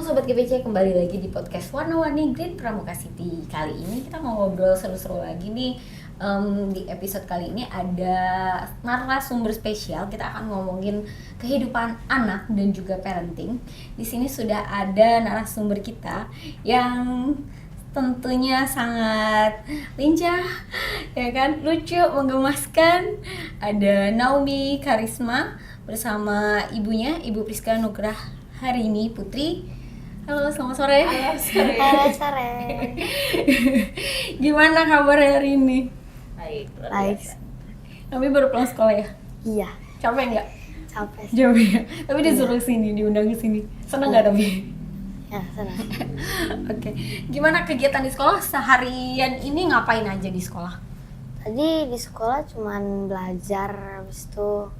Sobat GPC, kembali lagi di podcast Warna-Warni Green Pramuka City. Kali ini kita mau ngobrol seru-seru lagi nih. Di episode kali ini ada narasumber spesial. Kita akan ngomongin kehidupan anak dan juga parenting. Di sini sudah ada narasumber kita yang tentunya sangat lincah, ya kan, lucu, menggemaskan. Ada Naomi Karisma bersama ibunya, Ibu Priska Nugrah Harini Putri. Halo, selamat sore. Halo, sore. Halo, sore. Gimana kabar hari ini? Baik, luar Baik. biasa. Kami baru pulang sekolah ya? Iya, Capek nggak? capek. Capek ya? Tapi disuruh sini, diundang ke sini. Seneng nggak tapi? Ya, senang. Oke. Gimana kegiatan di sekolah? Seharian ini ngapain aja di sekolah? Tadi di sekolah cuman belajar, habis itu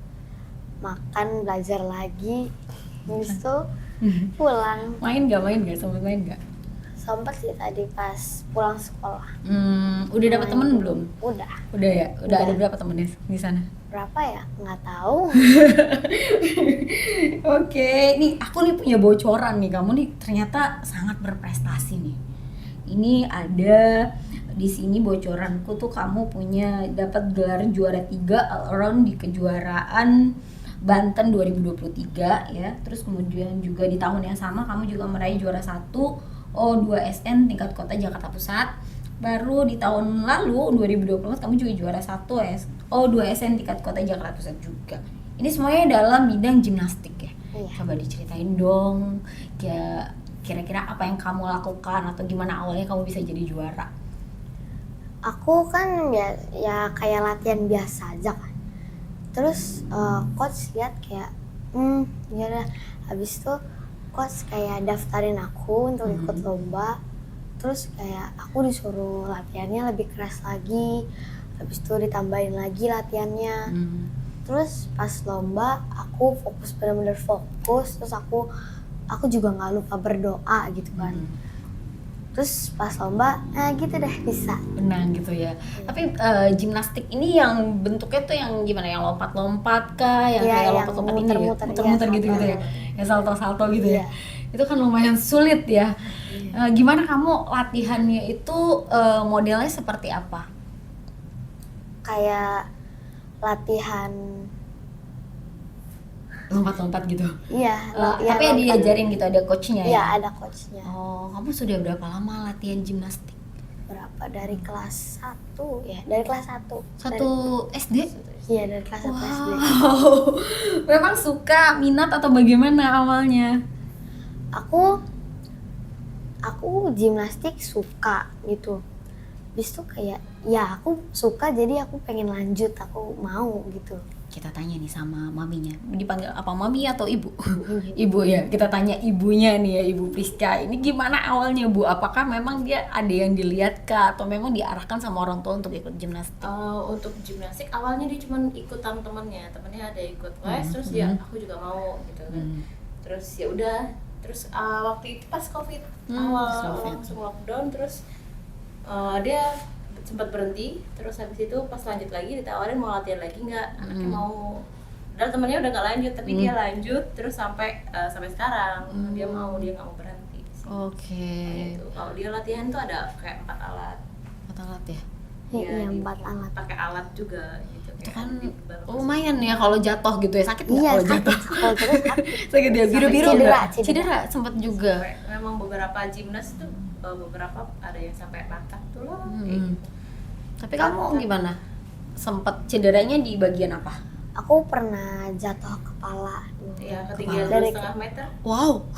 makan, belajar lagi, habis itu pulang. Main nggak? Sempet main nggak? Sempat sih tadi pas pulang sekolah. Udah dapet temen belum? Udah. Udah ya? Udah ada Udah. berapa temennya di sana? Berapa ya? Nggak tahu. Oke, nih aku nih punya bocoran nih, kamu nih ternyata sangat berprestasi nih. Ini ada di sini bocoranku tuh, kamu punya dapat gelar juara 3 all around di kejuaraan Banten 2023 ya. Terus kemudian juga di tahun yang sama kamu juga meraih juara 1 O2SN tingkat kota Jakarta Pusat. Baru di tahun lalu 2024 kamu juga juara 1 O2SN tingkat kota Jakarta Pusat juga. Ini semuanya dalam bidang gimnastik ya. Iya. Coba diceritain dong, ya kira-kira apa yang kamu lakukan atau gimana awalnya kamu bisa jadi juara? Aku kan ya kayak latihan biasa aja kan. Terus coach lihat kayak ya udah, habis itu coach kayak daftarin aku untuk ikut lomba. Terus kayak aku disuruh latihannya lebih keras lagi, habis itu ditambahin lagi latihannya. Terus pas lomba aku benar-benar fokus, terus aku juga nggak lupa berdoa gitu kan. Terus pas lomba, gitu deh bisa. Benang gitu ya. Tapi gimnastik ini yang bentuknya tuh yang gimana? Yang lompat-lompat kah? Yang Iya, kayak yang lompat-lompat ini ya? muter-muter, Muter-muter iya, gitu ya? salto. Yang salto-salto gitu ya? Iya. Itu kan lumayan sulit ya. Gimana kamu latihannya itu modelnya seperti apa? Kayak latihan, Lompat-lompat gitu? iya. Tapi yang diajarin gitu, ada coachnya Iya, ya? ada coachnya. Oh, kamu sudah berapa lama latihan gimnastik? Berapa dari kelas 1 ya? Dari kelas 1. Satu SD? Iya, dari kelas 1 SD. Wow, memang suka, minat atau bagaimana awalnya? Aku gimnastik suka gitu. Habis itu kayak ya aku suka, jadi aku pengen lanjut, aku mau gitu. Kita tanya nih sama maminya, dipanggil apa, mami atau ibu? Ibu ya, kita tanya ibunya nih ya, Ibu Priska. Ini gimana awalnya Bu? Apakah memang dia ada yang dilihat kah? Atau memang diarahkan sama orang tua untuk ikut gimnastik? Untuk gimnastik awalnya dia cuma ikutan temennya ada ikut les, terus ya aku juga mau gitu kan. Terus ya udah, terus waktu itu pas COVID awal COVID. langsung lockdown, terus dia sempat berhenti, terus habis itu pas lanjut lagi ditawarin mau latihan lagi nggak, anaknya mau. Dan temennya udah nggak lanjut, tapi dia lanjut terus sampai sekarang. Dia nggak mau berhenti sih. Oke. Gitu. Kalau dia latihan tuh ada kayak 4 alat. Kata alat ya? Iya, 4 alat. Pakai alat juga gitu. Itu kayak kan di balok. lumayan ya kalau jatuh gitu ya. Sakit nggak Iya, kalau jatuh? sakit. Kalau terus sakit. Sakit ya? Biru-biru Cedera, nggak? Cedera sempat juga. Sampai memang beberapa gymnas tuh beberapa ada yang sampai patah tulang kayak gitu. Tapi kamu gimana? Sempat cederanya di bagian apa? Aku pernah jatuh kepala dulu. Ya ketinggian Dari 2,5 meter Wow.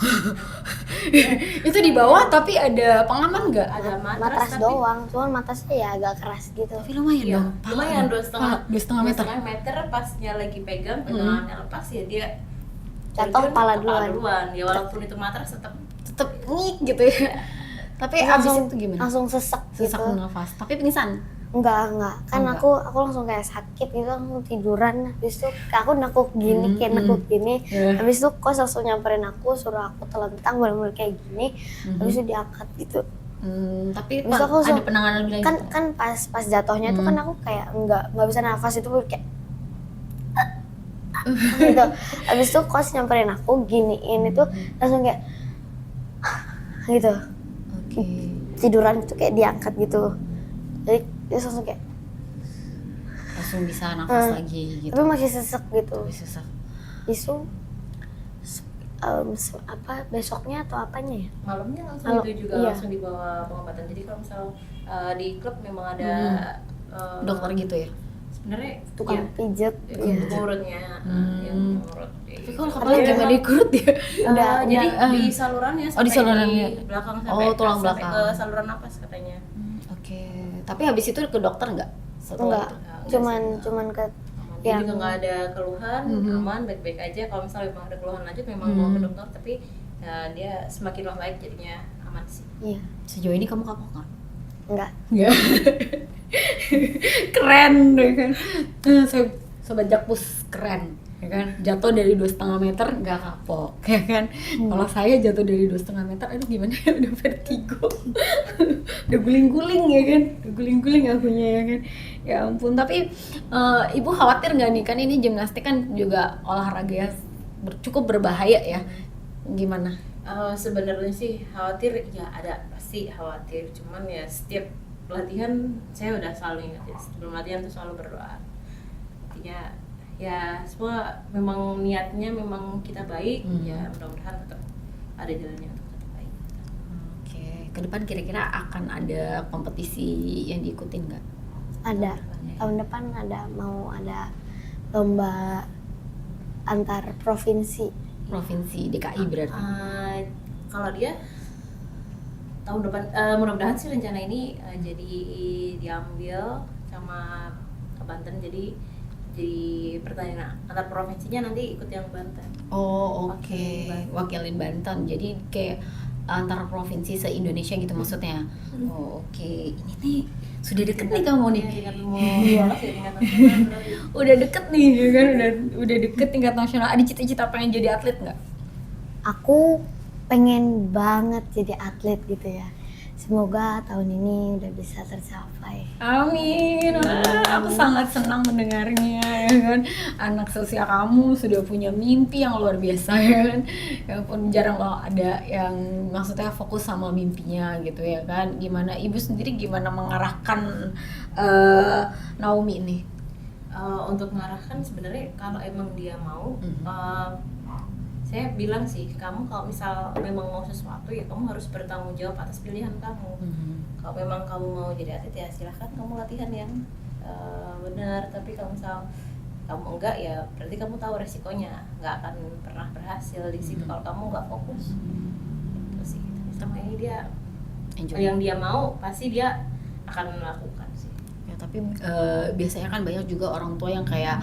Itu di bawah tapi ada pengaman nggak? ada matras tapi doang, cuman matasnya ya agak keras gitu. Tapi lumayan iya, dong. lumayan 2,5 meter. 2,5 meter pasnya lagi pegangannya lepas ya dia Jatuh terjun kepala ke duluan. ya walaupun itu matras tetap Tetep ngik gitu ya. Tapi abis itu gimana? Langsung sesek Sesak gitu. nafas. Tapi pingsan. Enggak. Kan Enggak. aku langsung kayak sakit gitu, langsung tiduran. Habis itu aku nekuk gini, kayak nekuk gini. Iya. Habis itu kos langsung nyamperin aku, suruh aku telentang bener-bener kayak gini. Habis itu diangkat gitu. Tapi Habis itu aku ada langsung, penanganan lebih lanjut. kan pas jatuhnya tuh kan aku kayak enggak bisa nafas, itu kayak gitu. Habis itu kos nyamperin aku giniin itu langsung kayak gitu. Oke. Tiduran itu kayak diangkat gitu. Jadi dia langsung kayak Langsung bisa nafas lagi gitu. tapi masih sesek gitu. Tapi susah. Isu apa besoknya atau apanya ya? Malamnya langsung Malam, itu juga iya. langsung dibawa pengobatan. Jadi kalau misal di klub memang ada Dokter gitu ya. sebenarnya Tukang ya, pijet. Iya. pengurutnya yang pengurut. Tapi kalau kepala gimana dikurut ya? Jadi di salurannya Oh, di salurannya. di belakang Oh, sampai tulang sampai belakang. ke saluran napas katanya. Oke. Tapi habis itu ke dokter nggak? Setelah Enggak, itu? cuman ke Aman. yang Jadi juga nggak ada keluhan, aman, baik-baik aja. Kalau misalnya memang ada keluhan lanjut memang mau ke dokter, tapi ya, dia semakin membaik jadinya aman sih. iya, Sejauh ini kamu kapok nggak? enggak. Enggak. Keren deh kan. Sobat Jakpus keren, ya kan? Jatuh dari 2,5 meter nggak kapok, ya kan? Kalau saya jatuh dari 2,5 meter, aduh gimana ya, udah vertigo. Udah guling-guling ya kan? Udah guling-guling akunya ya kan? Ya ampun, tapi ibu khawatir nggak nih? Kan ini gimnastik kan juga olahraga yang cukup berbahaya ya. Gimana? Sebenarnya sih khawatir, ya ada pasti khawatir. Cuman ya setiap latihan saya udah selalu ingetin, sebelum latihan tuh selalu berdoa. Artinya ya semua memang niatnya memang kita baik, ya mudah-mudahan tetap ada jalannya untuk tetap baik. Oke, ke depan kira-kira akan ada kompetisi yang diikutin nggak? Ada tahun depan mau ada lomba antar provinsi. Provinsi DKI berarti. Kalau dia tahun depan mudah-mudahan sih rencana ini jadi diambil sama Banten, jadi pertandingan antar provinsinya nanti ikut yang Banten. Oh oke, wakilin Banten. Jadi kayak antar provinsi se-Indonesia gitu maksudnya. Oh oke, ini nih sudah deket nih kamu nih. Udah deket nih ya kan, udah deket tingkat nasional. Ada cita-cita pengen jadi atlet nggak? Aku pengen banget jadi atlet gitu ya. Semoga tahun ini udah bisa tercapai. Amin. Aku sangat senang mendengarnya ya kan. Anak seusia kamu sudah punya mimpi yang luar biasa ya kan. Ya pun jarang loh ada yang maksudnya fokus sama mimpinya gitu ya kan. Gimana ibu sendiri gimana mengarahkan Naomi ini? Untuk mengarahkan sebenarnya kalau emang dia mau, saya bilang sih, kamu kalau misal memang mau sesuatu ya kamu harus bertanggung jawab atas pilihan kamu. Kalau memang kamu mau jadi atlet ya silahkan kamu latihan yang benar, tapi kalau misal kamu enggak ya berarti kamu tahu resikonya, nggak akan pernah berhasil di situ kalau kamu nggak fokus. Itu sih. Sama ini dia yang dia mau pasti dia akan melakukan sih. Ya tapi biasanya kan banyak juga orang tua yang kayak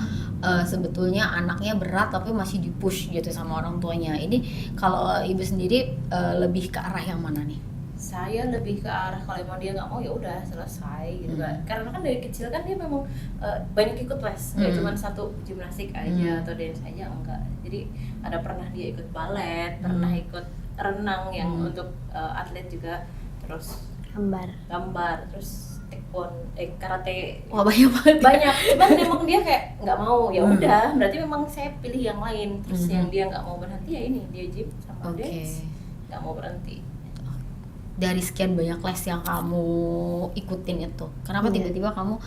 sebetulnya anaknya berat tapi masih dipush gitu sama orang tuanya. Ini kalau ibu sendiri lebih ke arah yang mana nih? Saya lebih ke arah kalau emang dia nggak mau ya udah selesai gitu kan. Karena kan dari kecil kan dia memang banyak ikut les, nggak cuma satu gimnastik aja atau dance aja, enggak. Jadi ada pernah dia ikut balet, pernah ikut renang yang untuk atlet juga, terus gambar, terus karate. Wah banyak banget. Banyak, cuman memang dia kayak nggak mau, ya udah berarti memang saya pilih yang lain. Terus yang dia nggak mau berhenti ya ini dia gym sama dance, nggak mau berhenti. Dari sekian banyak les yang kamu ikutin itu, kenapa tiba-tiba kamu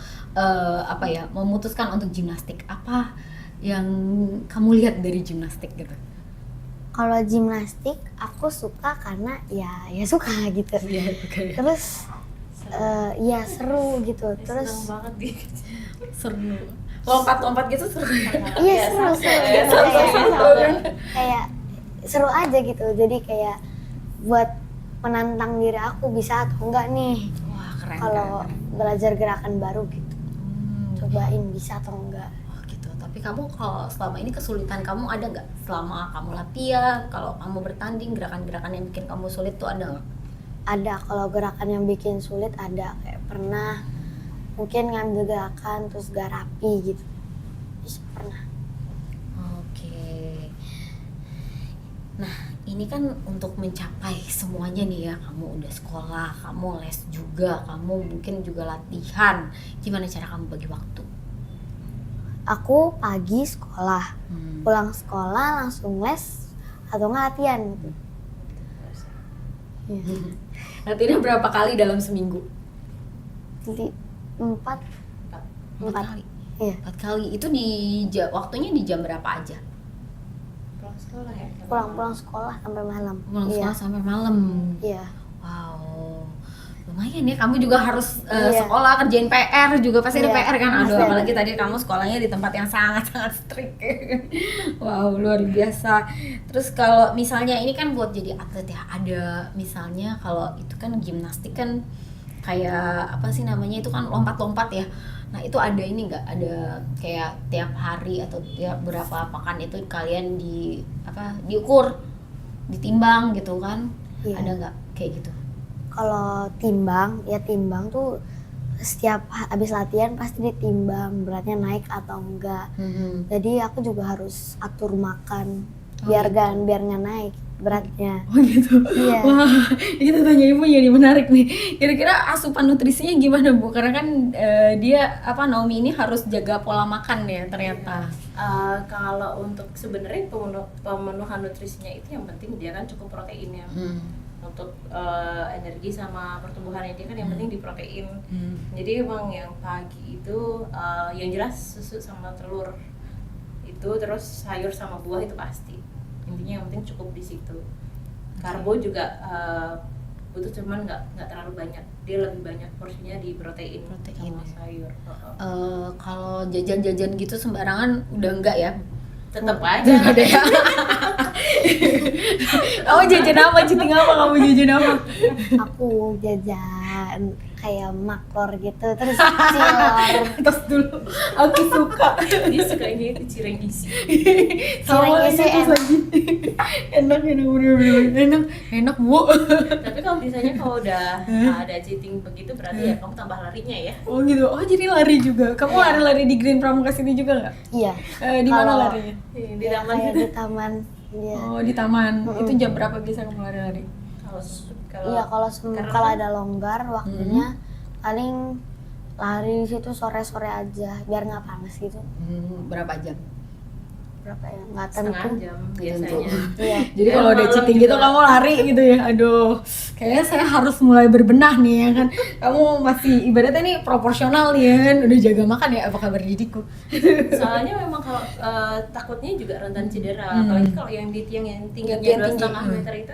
memutuskan untuk gimnastik? Apa yang kamu lihat dari gimnastik gitu? Kalau gimnastik aku suka karena ya suka gitu. Terus ya seru gitu. Terus Seneng banget gitu. Seru. Lompat-lompat gitu seru. Iya seru. Kayak seru aja gitu. Jadi kayak buat menantang diri aku bisa atau enggak nih. Wah keren. Kalau belajar gerakan baru gitu. Cobain bisa atau enggak. Oh gitu. Tapi kamu kalau selama ini kesulitan kamu ada nggak? Selama kamu latihan, kalau kamu bertanding, gerakan-gerakan yang bikin kamu sulit tuh ada nggak? Ada, kalau gerakan yang bikin sulit ada. Kayak pernah mungkin ngambil gerakan terus gak rapi gitu. Bisa pernah. Oke. Nah ini kan untuk mencapai semuanya nih ya, kamu udah sekolah, kamu les juga, kamu mungkin juga latihan. Gimana cara kamu bagi waktu? Aku pagi sekolah, pulang sekolah langsung les atau nggak latihan gitu. Iya. Latihannya berapa kali dalam seminggu? Jadi 4 4 kali. Iya. 4 kali itu waktunya di jam berapa aja? Pulang sekolah ya. Pulang sekolah sampai malam. Pulang sekolah sampai malam. Iya. Wow, lumayan ya. Kamu juga harus Iya. sekolah, kerjain PR juga pasti ada Iya, PR kan. Aduh, pasti ada. apalagi tadi kamu sekolahnya di tempat yang sangat-sangat strict. Wow, luar biasa. Terus kalau misalnya ini kan buat jadi atlet ya, ada misalnya kalau itu kan gimnastik kan kayak apa sih namanya itu kan lompat-lompat ya. Nah itu ada ini nggak, ada kayak tiap hari atau tiap berapa pekan itu kalian diukur, ditimbang gitu kan? Iya. Ada nggak kayak gitu? Kalau timbang tuh setiap habis latihan pasti ditimbang beratnya naik atau enggak. Jadi aku juga harus atur makan biar nggak naik beratnya. Oh gitu. Iya. Wah, kita tanya ibu jadi menarik nih. Kira-kira asupan nutrisinya gimana Bu? Karena kan dia Naomi ini harus jaga pola makan ya ternyata. Kalau untuk sebenarnya pemenuhan nutrisinya itu yang penting dia kan cukup proteinnya. Untuk energi sama pertumbuhannya dia kan yang penting di protein. Jadi emang yang pagi itu yang jelas susu sama telur itu, terus sayur sama buah itu pasti. Intinya yang penting cukup di situ. Karbo juga butuh, cuman nggak terlalu banyak. Dia lebih banyak porsinya di protein sama sayur. Kalau jajan-jajan gitu sembarangan udah enggak ya? Tetap aja. Ada ya. Kamu jajan apa? Cheating apa kamu jajan apa? Aku jajan kayak maklor gitu, terus cilor. Tos dulu. Aku suka. Dia sukanya itu cireng isi. Sama Cireng isi terus lagi. Enak bener-bener enak Bu. Tapi kalau misalnya kalau udah ada cheating begitu berarti ya kamu tambah larinya ya. Oh gitu. Oh jadi lari juga. Kamu lari-lari di Green Pramuka sini juga nggak? Iya. Di mana Kalau- larinya? Di Ya, taman. kayak di taman. Iya. Oh di taman. Itu jam berapa biasa kamu lari-lari? Iya, kalau karena kalau kan- ada longgar waktunya paling lari di situ sore-sore aja biar nggak panas gitu. Berapa jam? Berapa ya? Nggak setengah tentu. jam Nggak biasanya. Iya. Jadi kalau udah malam cheating juga. gitu kamu lari gitu ya. Aduh, kayaknya saya harus mulai berbenah nih ya kan. Kamu masih ibaratnya nih proporsional nih ya kan. Udah jaga makan ya, apa kabar diriku? Soalnya memang kalau takutnya juga rentan cedera. Apalagi kalau yang di tiang yang tingginya Tiang 2,5 tinggi. meter itu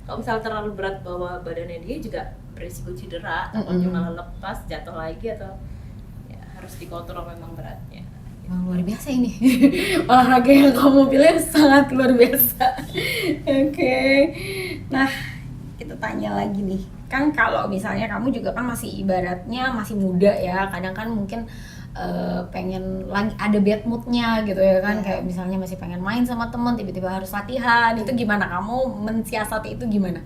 kalau misalnya terlalu berat bawa badannya dia juga berisiko cedera. Takutnya malah lepas, jatuh lagi atau ya harus dikontrol memang beratnya. Emang luar biasa ini. Olahraga yang kamu pilih sangat luar biasa. Oke. Nah, kita tanya lagi nih. Kan kalau misalnya kamu juga kan masih ibaratnya masih muda ya. Kadang kan mungkin pengen lagi ada bad moodnya gitu ya kan, kayak misalnya masih pengen main sama temen tiba-tiba harus latihan, itu gimana kamu mensiasati itu gimana?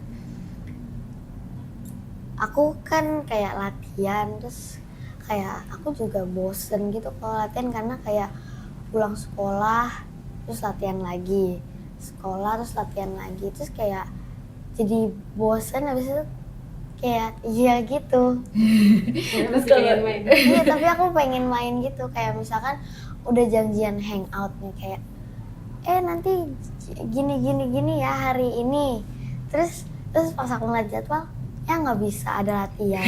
Aku kan kayak latihan terus kayak aku juga bosen gitu kalau latihan karena kayak pulang sekolah terus latihan lagi, sekolah terus latihan lagi, terus kayak jadi bosen, habis itu kayak iya gitu. Terus pengen main. Iya, tapi aku pengen main gitu, kayak misalkan udah janjian hangout nih kayak nanti gini ya hari ini, terus pas aku ngeliat jadwal ya nggak bisa, ada latihan.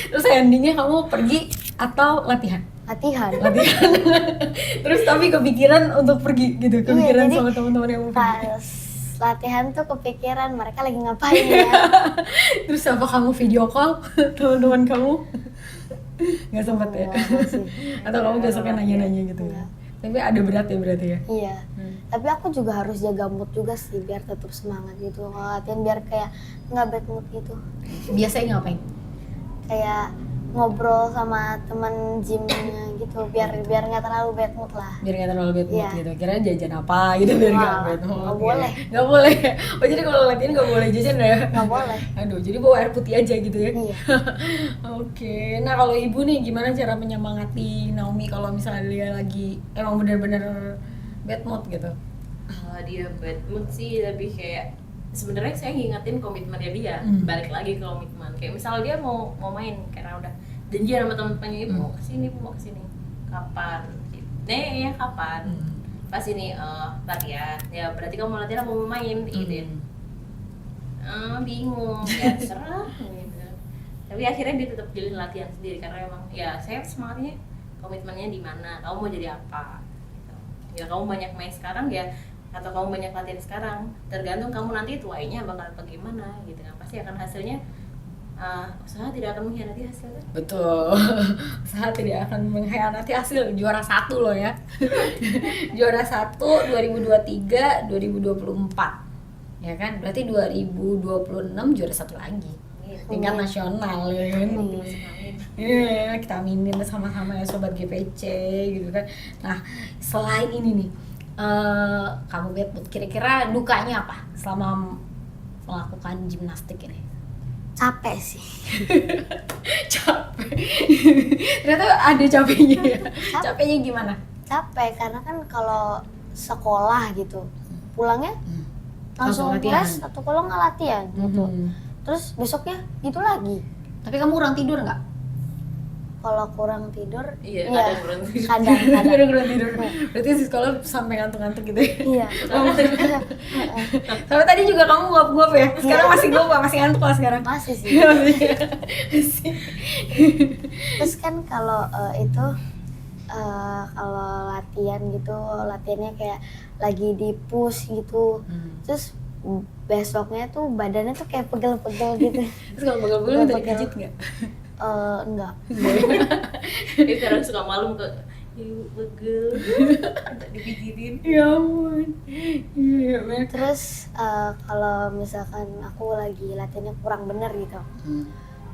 Terus endingnya kamu pergi atau latihan? Latihan. Terus tapi kepikiran untuk pergi gitu, kepikiran jadi sama teman-teman yang mau pergi. Pas latihan tuh kepikiran mereka lagi ngapain ya. Terus apa kamu video call teman-teman kamu? Nggak sempet ya? Enggak sih. Atau kamu besoknya nanya-nanya gitu ya? Enggak. Tapi ada berat ya berarti ya? Iya. Tapi aku juga harus jaga mood juga sih biar tetap semangat gitu kalau latihan, biar kayak nggak bad mood gitu. Biasanya ngapain? Kayak ngobrol sama teman gymnya gitu biar nggak terlalu bad mood lah. Biar nggak terlalu bad mood Iya. gitu. Kira jajan apa gitu biar nggak Wah, bad mood. nggak Oke. boleh. Nggak boleh. Oh jadi kalau latihan nggak boleh jajan ya? Nggak boleh. Aduh, jadi bawa air putih aja gitu ya? Iya. Oke, nah kalau ibu nih gimana cara menyemangati Naomi kalau misalnya dia lagi emang bener-bener bad mood gitu? Kalau dia bad mood sih lebih kayak sebenarnya saya ngingetin komitmennya dia. Balik lagi ke komitmen. Kayak misal dia mau main karena udah janjian sama teman-temannya, ibu mau kesini, kapan? Ya kapan? Pas ini latihan. Ya berarti kamu latihan mau main, gitu. bingung ya terserah gitu. Tapi akhirnya dia tetap jalin latihan sendiri karena emang ya saya semangatnya komitmennya di mana, kamu mau jadi apa gitu. Ya kamu banyak main sekarang ya atau kamu banyak latihan sekarang, tergantung kamu nanti tuainya bakal bagaimana gitu kan. Pasti akan hasilnya usaha tidak akan mengkhianati hasilnya. Betul. Usaha tidak akan mengkhianati hasil. Juara 1 loh ya. Juara 1 2023 2024. Ya kan? Berarti 2026 juara 1 lagi. Tingkat nasional ya kan. Iya, kita aminin sama-sama ya sobat GPC gitu kan. Nah, selain ini nih, kamu Bet, kira-kira dukanya apa selama melakukan gimnastik ini? Capek sih. Capek. Ternyata ada capeknya ya. Capeknya gimana? Capek karena kan kalau sekolah gitu pulangnya langsung latihan. les atau kalau nggak latihan gitu. Terus besoknya gitu lagi. Tapi kamu kurang tidur nggak? Kalau kurang tidur, Iya, ya, kadang kurang tidur. kadang. Kurang tidur. Berarti di sekolah sampai ngantuk-ngantuk gitu ya? Iya. Sampai tadi juga kamu nguap-nguap ya? Sekarang masih nguap, masih ngantuk lah sekarang? Masih sih. Masih. Terus kan kalau itu kalau latihan gitu, latihannya kayak lagi di push gitu. Terus besoknya tuh badannya tuh kayak pegel-pegel gitu. Terus kalau pegel-pegel minta dipijit nggak? Enggak. Jadi kadang suka malu ke ibu pegel, minta dipijitin. Ya ampun. Iya, banyak. Terus kalau misalkan aku lagi latihannya kurang bener gitu,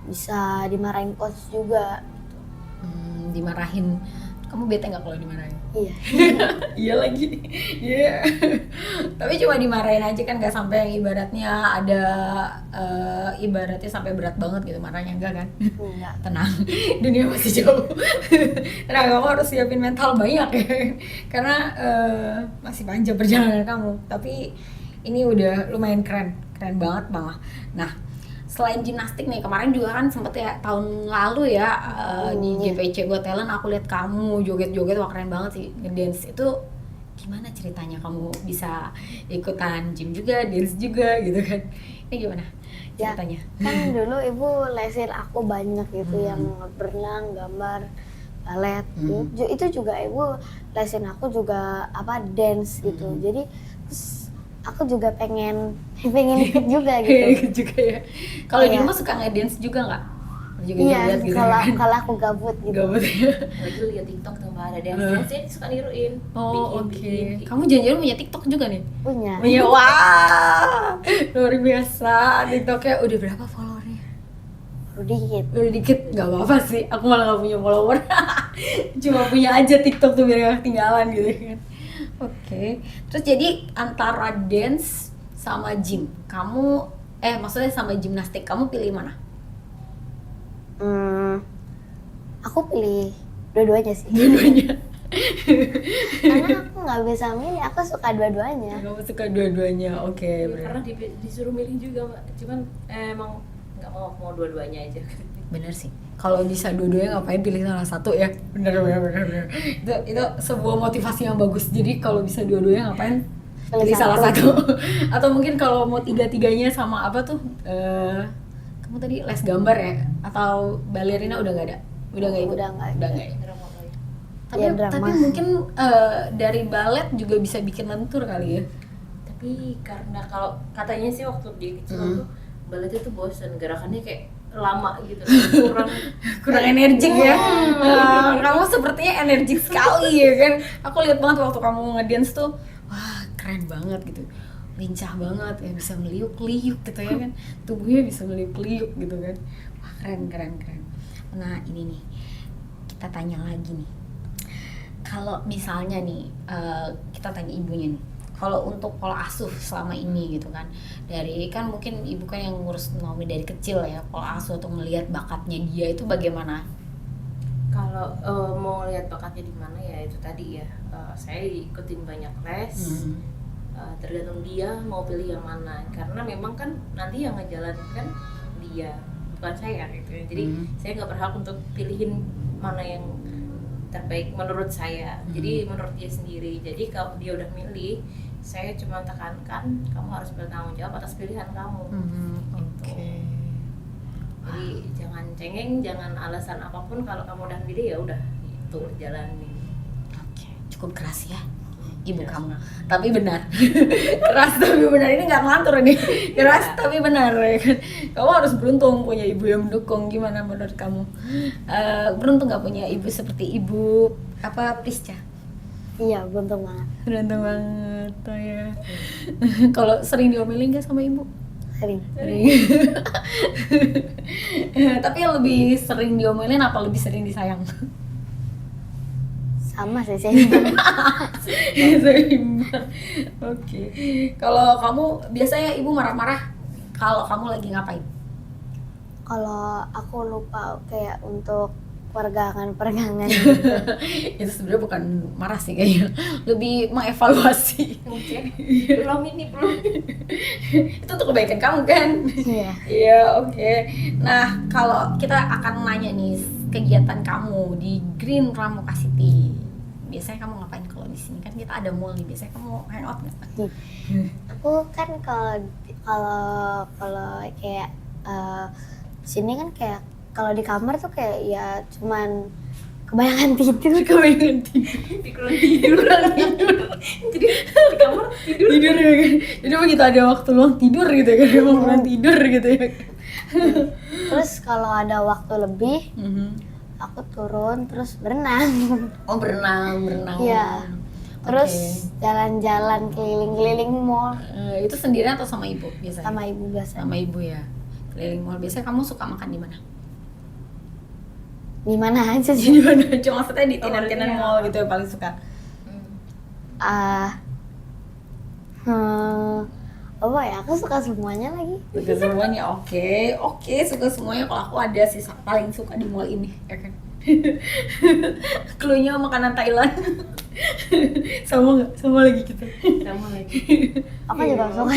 bisa dimarahin coach juga. Dimarahin. Kamu bete nggak kalau dimarahin? Iya. Iya lagi. Iya. Tapi cuma dimarahin aja kan, nggak sampai yang ibaratnya ada ibaratnya sampai berat banget gitu marahnya, enggak kan? Enggak. Tenang, dunia masih jauh. Tenang, kamu harus siapin mental banyak ya, karena masih panjang perjalanan kamu. Tapi ini udah lumayan keren banget malah. Nah, selain gimnastik nih, kemarin juga kan sempet ya tahun lalu ya di GPC Got Talent aku lihat kamu joget-joget, wah keren banget sih ngedance. Itu gimana ceritanya kamu bisa ikutan gym juga, dance juga gitu kan? Ini gimana ceritanya? Ya, kan dulu ibu lesin aku banyak gitu, yang berenang, gambar, balet. Itu juga ibu lesin aku juga dance gitu. Jadi terus aku juga pengen ikut juga gitu. Ikut juga ya. Kalau di Iya. rumah suka ngedance juga nggak? Iya, gitu kalau aku gabut gitu. Gabut ya. Lagi lihat TikTok tuh mbak ada dance, dia suka niruin. Oh oke. Bikin. Kamu jangan-jangan punya TikTok juga nih? Punya. Punya, wah luar biasa. TikToknya udah berapa followernya? Dikit. Udah dikit, nggak apa-apa sih. Aku malah nggak punya follower. Cuma punya aja TikTok tuh biar nggak ketinggalan gitu kan. Oke. Terus jadi antara dance sama gym, kamu maksudnya sama gimnastik, kamu pilih mana? Aku pilih dua-duanya sih. Dua-duanya. Karena aku nggak bisa milih, aku suka dua-duanya. Kamu suka dua-duanya, oke. Ya, Bener. karena disuruh milih juga mbak, cuman emang nggak mau dua-duanya aja. Bener sih. Kalau bisa dua-duanya ngapain pilih salah satu ya? Bener. Itu sebuah motivasi yang bagus. Jadi kalau bisa dua-duanya ngapain pilih salah satu? Atau mungkin kalau mau tiga-tiganya sama apa tuh? Kamu tadi les gambar ya? Atau balerina udah nggak ada? Udah nggak ikut? Udah nggak ikut. Drama kali. Tapi, Ya, drama. tapi mungkin dari balet juga bisa bikin lentur kali ya? Tapi karena kalau katanya sih waktu dia kecil tuh balet itu bosan, gerakannya kayak lama gitu, kurang energik ya. Kamu sepertinya energik sekali ya kan. Aku lihat banget waktu kamu ngedance tuh, wah keren banget gitu, lincah banget ya, bisa meliuk-liuk gitu ya kan, tubuhnya bisa meliuk-liuk gitu kan. Wah keren. Nah ini nih, kita tanya lagi nih, kalau misalnya nih kita tanya ibunya nih, kalau untuk pola asuh selama ini gitu kan, dari kan mungkin ibu kan yang ngurus Naomi dari kecil ya, pola asuh atau ngelihat bakatnya dia itu bagaimana? Kalau mau lihat bakatnya di mana ya itu tadi ya, saya ikutin banyak les. Tergantung dia mau pilih yang mana, karena memang kan nanti yang ngejalankan dia, bukan saya gitu ya. Jadi saya nggak berhak untuk pilihin mana yang terbaik menurut saya. Jadi menurut dia sendiri. Jadi kalau dia udah milih, saya cuma tekankan kamu harus bertanggung jawab atas pilihan kamu. Oke. Jadi jangan cengeng, jangan alasan apapun, kalau kamu udah pilih ya udah itu jalani. Oke, cukup keras ya ibu Keras kamu, banget. tapi benar. Keras tapi benar, ini nggak ngelantur ini. Keras tapi benar ya kan. Kamu harus beruntung punya ibu yang mendukung. Gimana menurut kamu? Beruntung nggak punya ibu seperti ibu apa Prisca? Iya, beruntung banget. Beruntung banget oh ya. Kalau sering diomelin nggak sama ibu? Sering. Sering. Tapi yang lebih sering diomelin apa lebih sering disayang? Sama sih saya. Seimbang. Oke. Kalau kamu biasanya ibu marah-marah kalau kamu lagi ngapain? Kalau aku lupa kayak untuk peregangan gitu. Itu sebenarnya bukan marah sih kayaknya, lebih mengevaluasi. Ngecek, belum ini belum. Itu untuk kebaikan kamu kan? Iya. Iya, oke. Nah, kalau kita akan nanya nih kegiatan kamu di Green Pramuka City. Biasanya kamu ngapain kalau di sini? Kan kita ada mall nih. Biasanya kamu hangout nggak? Aku kan kalau kayak sini kan kayak kalau di kamar tuh kayak ya cuman kebanyakan tidur. Kebanyakan tidur. Kurang tidur. Jadi di kamar tidur. Tidur ya kan? Jadi begitu ada waktu luang tidur gitu ya kan? Emang bukan tidur gitu ya. Terus kalau ada waktu lebih aku turun terus berenang. Oh berenang. Iya. Terus Oke. jalan-jalan keliling-keliling mall Itu sendirian atau sama ibu biasanya? sama ibu biasa. Sama ibu ya. Keliling mall. Biasanya kamu suka makan di mana? Di mana aja Di sih? mana? Cuma maksudnya di Oh, tenan-tenan iya. mall gitu yang paling suka. Apa ya? Aku suka semuanya lagi. Suka semuanya, oke, suka semuanya. Kalau aku ada sih paling suka di mall ini, ya kan? Cluenya makanan Thailand. Sama nggak? Sama lagi kita. Sama lagi. Aku juga suka.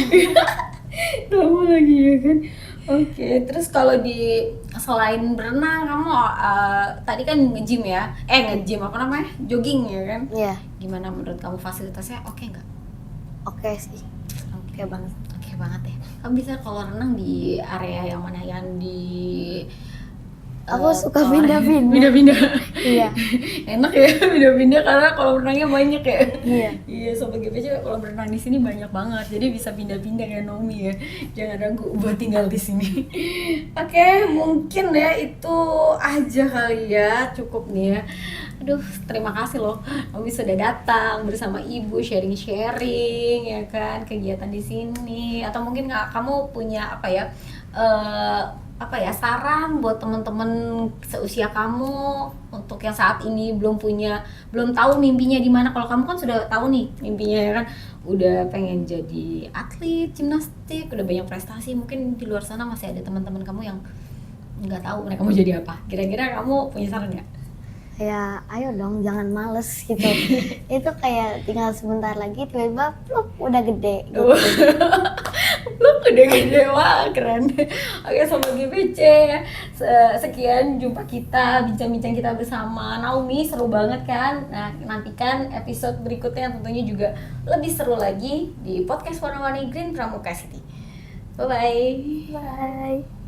Sama lagi ya kan? Oke, terus kalau di selain berenang kamu tadi kan nge-gym ya? Nge-gym apa namanya? Jogging ya kan? Iya, Gimana menurut kamu fasilitasnya oke nggak? oke sih. Oke banget. Oke banget ya. Kamu bisa kalau renang di area yang mana? Yang di Aku suka tower. pindah-pindah. Pindah-pindah. Iya. Enak ya pindah-pindah karena kalau renangnya banyak ya. Iya. Iya, sobat GPC kalau berenang di sini banyak banget. Jadi bisa pindah-pindah kayak Nomi ya. Jangan ragu buat tinggal di sini. Oke, mungkin ya itu aja kali ya. Cukup nih ya. Aduh, terima kasih loh Nomi sudah datang bersama ibu sharing-sharing ya kan kegiatan di sini. Atau mungkin kamu punya apa ya saran buat teman-teman seusia kamu untuk yang saat ini belum tahu mimpinya di mana. Kalau kamu kan sudah tahu nih mimpinya ya kan, udah pengen jadi atlet gimnastik, udah banyak prestasi. Mungkin di luar sana masih ada teman-teman kamu yang nggak tahu mereka mau jadi apa. Kira-kira kamu punya saran nggak? Ya, ayo dong, jangan males gitu. Itu kayak tinggal sebentar lagi tiba-tiba pluk, udah gede gitu. Lu udah gede, wah keren. Oke sobat GPC, sekian jumpa kita, bincang-bincang kita bersama Naomi, seru banget kan. Nah nantikan episode berikutnya yang tentunya juga lebih seru lagi di podcast Warna-Warni Green Pramuka City. Bye bye. Bye.